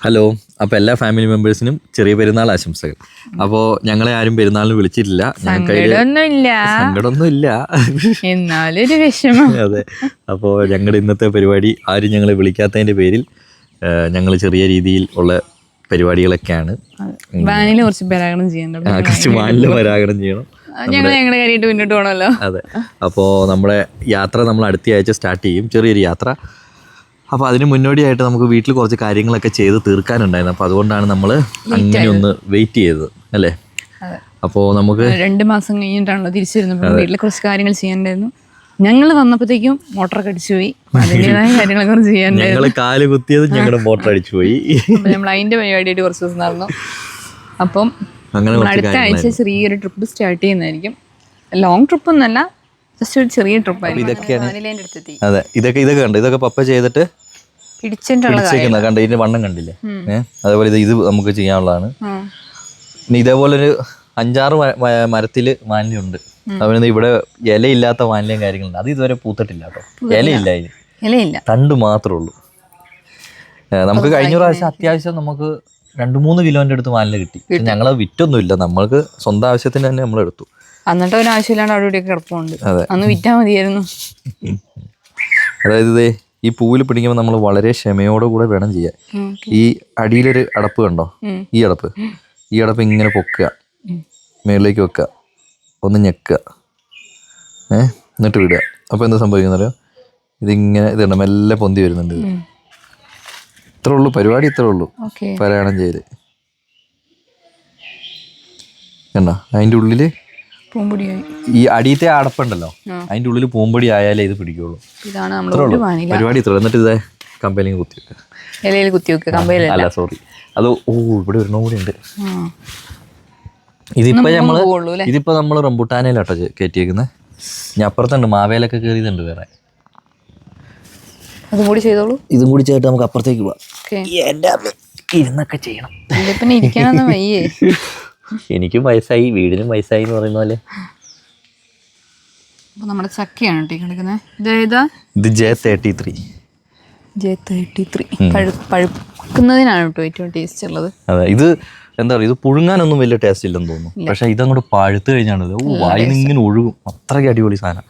Hello, അപ്പോൾ എല്ലാ family മെമ്പേഴ്സിനും ചെറിയ പെരുന്നാൾ ആശംസകൾ. അപ്പോൾ ഞങ്ങളെ ആരും പെരുന്നാളിന് വിളിച്ചിട്ടില്ല. സങ്കടമൊന്നും ഇല്ല, എന്നാലൊരു വിഷമം. അതെ. അപ്പോൾ ഞങ്ങളുടെ ഇന്നത്തെ പരിപാടി ആരും ഞങ്ങളെ വിളിക്കാത്തതിൻ്റെ പേരിൽ ഞങ്ങൾ ചെറിയ രീതിയിൽ ഉള്ള പരിപാടികളൊക്കെയാണ്. വാനിൽ കുറച്ച് പരാഗണം ചെയ്യണം, കുറച്ച് വാനിൽ പരാഗണം ചെയ്യണം. ഞങ്ങളുടെ കാര്യമായിട്ട് മുന്നോട്ട് പോകണമല്ലോ. അതെ. അപ്പോൾ നമ്മുടെ യാത്ര നമ്മൾ അടുത്ത ആഴ്ച സ്റ്റാർട്ട് ചെയ്യും, ചെറിയൊരു യാത്ര. അപ്പോൾ അതിന് മുന്നോടിയായിട്ട് നമുക്ക് വീട്ടിൽ കുറച്ച് കാര്യങ്ങളൊക്കെ ചെയ്ത് തീർക്കാനുണ്ടായിരുന്നു. അപ്പോൾ അതുകൊണ്ടാണ് നമ്മൾ അങ്ങനെ ഒന്ന് വെയിറ്റ് ചെയ്തത്, അല്ലേ? അപ്പോൾ നമുക്ക് 2 മാസം കഴിഞ്ഞിട്ടാണല്ലോ തിരിച്ചു വരുന്നത്. വീട്ടിൽ കുറച്ച് കാര്യങ്ങൾ ചെയ്യാനുണ്ടായിരുന്നു. ഞങ്ങൾ വന്നപ്പോഴത്തേക്കും മോട്ടറൊക്കെ അടിച്ചു പോയി. അതിൻ്റെതായ കാര്യങ്ങളൊക്കെ കുറച്ച് ചെയ്യാനുണ്ടായിരുന്നു. ഞങ്ങൾ കാല് കുത്തിയത് ഞങ്ങളുടെ മോട്ടർ അടിച്ചു പോയി. അപ്പം നമ്മൾ അതിൻ്റെ പരിപാടിയായിട്ട് കുറച്ച് ദിവസം നടന്നു. അപ്പം അടുത്ത ആഴ്ച ചെറിയൊരു ട്രിപ്പ് സ്റ്റാർട്ട് ചെയ്യുന്നതായിരിക്കും. ലോങ് ട്രിപ്പ് ഒന്നല്ല, ജസ്റ്റ് ഒരു ചെറിയ ട്രിപ്പായിരിക്കും. അതെ, ഇതൊക്കെ കണ്ടു, ഇതൊക്കെ പപ്പ ചെയ്തിട്ട് പിടിച്ചിട്ടുള്ള കണ്ട, ഇതിന്റെ വണ്ണം കണ്ടില്ലേ? അതേപോലെ ഇത് നമുക്ക് ചെയ്യാനുള്ളതാണ്. ഇനി ഇതേപോലൊരു 5-6 മരത്തില് വാനിലുണ്ട്. അതുപോലെ ഇവിടെ ഇലയില്ലാത്ത വാനിലയും കാര്യങ്ങളുണ്ട്. അത് ഇതുവരെ പൂത്തിട്ടില്ല കേട്ടോ. ഇലയില്ല, അതിന് തണ്ട് മാത്രമേ ഉള്ളൂ. നമുക്ക് കഴിഞ്ഞ പ്രാവശ്യം അത്യാവശ്യം നമുക്ക് 2-3 കിലോന്റെ അടുത്ത് വാനില കിട്ടി. ഞങ്ങളത് വിറ്റൊന്നുമില്ല, നമ്മൾക്ക് സ്വന്തം ആവശ്യത്തിന് തന്നെ നമ്മൾ എടുത്തു. എന്നിട്ട് ഒരു ആവശ്യമില്ലാണ്ട് അവിടെ ഇവിടെ കിടപ്പുണ്ട്. അന്ന് വിറ്റാ മതിയായിരുന്നു. അതായത് ഈ പൂവിൽ പിടിക്കുമ്പോൾ നമ്മൾ വളരെ ക്ഷമയോടെ കൂടെ വേണം ചെയ്യാൻ. ഈ അടിയിലൊരു അടപ്പ് കണ്ടോ? ഈ അടപ്പ് ഇങ്ങനെ പൊക്കുക, മേളിലേക്ക് വെക്കുക, ഒന്ന് ഞെക്കുക, എന്നിട്ട് വിടുക. അപ്പോൾ എന്താ സംഭവിക്കുന്നറിയോ? ഇതിങ്ങനെ ഇതുണ്ട്, മെല്ലെ പൊന്തി വരുന്നുണ്ട്. ഇത്രേ ഉള്ളൂ പരിപാടി, ഇത്രേ ഉള്ളൂ പാരായണം ചെയ്ത്. കണ്ടോ? അതിൻ്റെ ഉള്ളില് ഈ അടിയത്തെ അടപ്പുണ്ടല്ലോ, അതിന്റെ ഉള്ളിൽ പൂമ്പൊടി ആയാലേ ഇത് പിടിക്കുള്ളൂ. പരിപാടി ഇത്ര. എന്നിട്ട് ഇതേ കമ്പയിലും കുത്തി വെക്കുക. അല്ല സോറി, അത് ഇവിടെ ഒരെണ്ണം കൂടി ഉണ്ട്. ഇതിപ്പോ നമ്മള് റംബുട്ടാനയിലാട്ടോ കയറ്റിയേക്കുന്നത്. ഞാൻ അപ്പുറത്തുണ്ട്, മാവേലൊക്കെ കയറിയതുണ്ട് വേറെ. അതും കൂടി ചെയ്തോളൂ. ഇതും കൂടി ചെയ്തിട്ട് നമുക്ക് അപ്പുറത്തേക്ക് പോവാം. ഇരുന്നൊക്കെ ചെയ്യണം. പിന്നെ ഇരിക്കാനൊന്നും വയ്യേ. എനിക്കും വയസ്സായി, വീടിനും വയസ്സായി എന്ന് പറയുന്ന പോലെ. നമ്മുടെ ചക്കയാണ് കിടക്കുന്നത്. ഇത് J33. പഴുക്കുന്നതിനാണ് കേട്ടോ ഏറ്റവും ടേസ്റ്റ് ഉള്ളത്. അതെ, ഇത് എന്താ പറയുക, ഇത് പുഴുങ്ങാനൊന്നും വലിയ ടേസ്റ്റ് ഇല്ലെന്ന് തോന്നുന്നു. പക്ഷെ ഇതങ്ങോട്ട് പഴുത്ത് കഴിഞ്ഞാണ് വായിന്ന് ഇങ്ങനെ ഒഴുകും. അത്രയ്ക്ക് അടിപൊളി സാധനം.